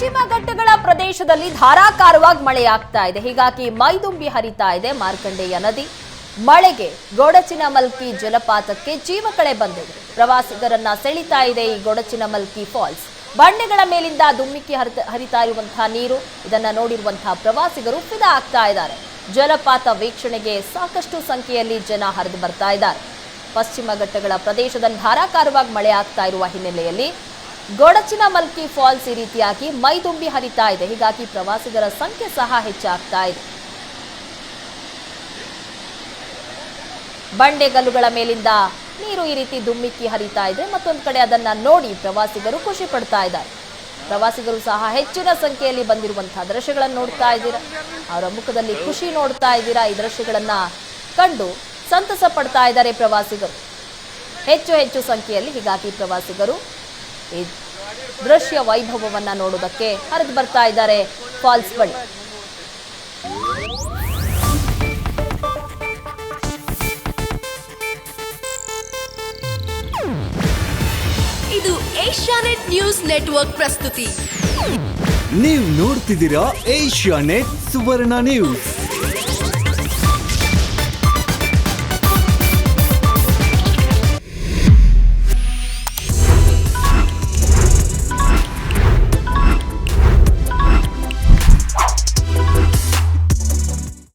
ಪಶ್ಚಿಮ ಘಟ್ಟಗಳ ಪ್ರದೇಶದಲ್ಲಿ ಧಾರಾಕಾರವಾಗಿ ಮಳೆಯಾಗ್ತಾ ಇದೆ. ಹೀಗಾಗಿ ಮೈದುಂಬಿ ಹರಿತಾ ಇದೆ ಮಾರ್ಕಂಡೇಯ ನದಿ. ಮಳೆಗೆ ಗೊಡಚಿನಮಲ್ಕಿ ಜಲಪಾತಕ್ಕೆ ಜೀವಕಳೆ ಬಂದಿದೆ. ಪ್ರವಾಸಿಗರನ್ನ ಸೆಳಿತಾ ಇದೆ ಈ ಗೊಡಚಿನಮಲ್ಕಿ ಫಾಲ್ಸ್. ಬಂಡೆಗಳ ಮೇಲಿಂದ ದುಮ್ಮಿಕ್ಕಿ ಹರಿತಾ ಇರುವಂತಹ ನೀರು ಇದನ್ನ ನೋಡಿರುವಂತಹ ಪ್ರವಾಸಿಗರು ಫಿದಾ ಆಗ್ತಾ ಇದ್ದಾರೆ. ಜಲಪಾತ ವೀಕ್ಷಣೆಗೆ ಸಾಕಷ್ಟು ಸಂಖ್ಯೆಯಲ್ಲಿ ಜನ ಹರಿದು ಬರ್ತಾ ಇದ್ದಾರೆ. ಪಶ್ಚಿಮ ಘಟ್ಟಗಳ ಪ್ರದೇಶದಲ್ಲಿ ಧಾರಾಕಾರವಾಗಿ ಮಳೆ ಆಗ್ತಾ ಇರುವ ಹಿನ್ನೆಲೆಯಲ್ಲಿ ಗೊಡಚಿನಮಲ್ಕಿ ಫಾಲ್ಸ್ ಈ ರೀತಿಯಾಗಿ ಮೈದುಂಬಿ ಹರಿತಾ ಇದೆ. ಹೀಗಾಗಿ ಪ್ರವಾಸಿಗರ ಸಂಖ್ಯೆ ಸಹ ಹೆಚ್ಚಾಗ್ತಾ ಇದೆ. ಬಂಡೆಗಲ್ಲುಗಳ ಮೇಲಿಂದ ನೀರು ಈ ರೀತಿ ದುಮ್ಮಿಕ್ಕಿ ಹರಿತಾ ಇದೆ. ಮತ್ತೊಂದು ಕಡೆ ಅದನ್ನ ನೋಡಿ ಪ್ರವಾಸಿಗರು ಖುಷಿ ಪಡ್ತಾ ಇದ್ದಾರೆ. ಪ್ರವಾಸಿಗರು ಸಹ ಹೆಚ್ಚಿನ ಸಂಖ್ಯೆಯಲ್ಲಿ ಬಂದಿರುವಂತಹ ದೃಶ್ಯಗಳನ್ನು ನೋಡ್ತಾ ಇದ್ದೀರಾ. ಅವರ ಮುಖದಲ್ಲಿ ಖುಷಿ ನೋಡ್ತಾ ಇದ್ದೀರಾ. ಈ ದೃಶ್ಯಗಳನ್ನ ಕಂಡು ಸಂತಸ ಪಡ್ತಾ ಇದ್ದಾರೆ ಪ್ರವಾಸಿಗರು ಹೆಚ್ಚು ಸಂಖ್ಯೆಯಲ್ಲಿ. ಹೀಗಾಗಿ ಪ್ರವಾಸಿಗರು ಈ ದೃಶ್ಯ ವೈಭವವನ್ನ ನೋಡುವುದಕ್ಕೆ ಹರಿದು ಬರ್ತಾ ಇದ್ದಾರೆ ಫಾಲ್ಸ್ ಬಳಿ. ಇದು ಏಷ್ಯಾನೆಟ್ ನ್ಯೂಸ್ ನೆಟ್ವರ್ಕ್ ಪ್ರಸ್ತುತಿ. ನೀವು ನೋಡ್ತಿದ್ದೀರಾ ಏಷ್ಯಾನೆಟ್ ಸುವರ್ಣ ನ್ಯೂಸ್.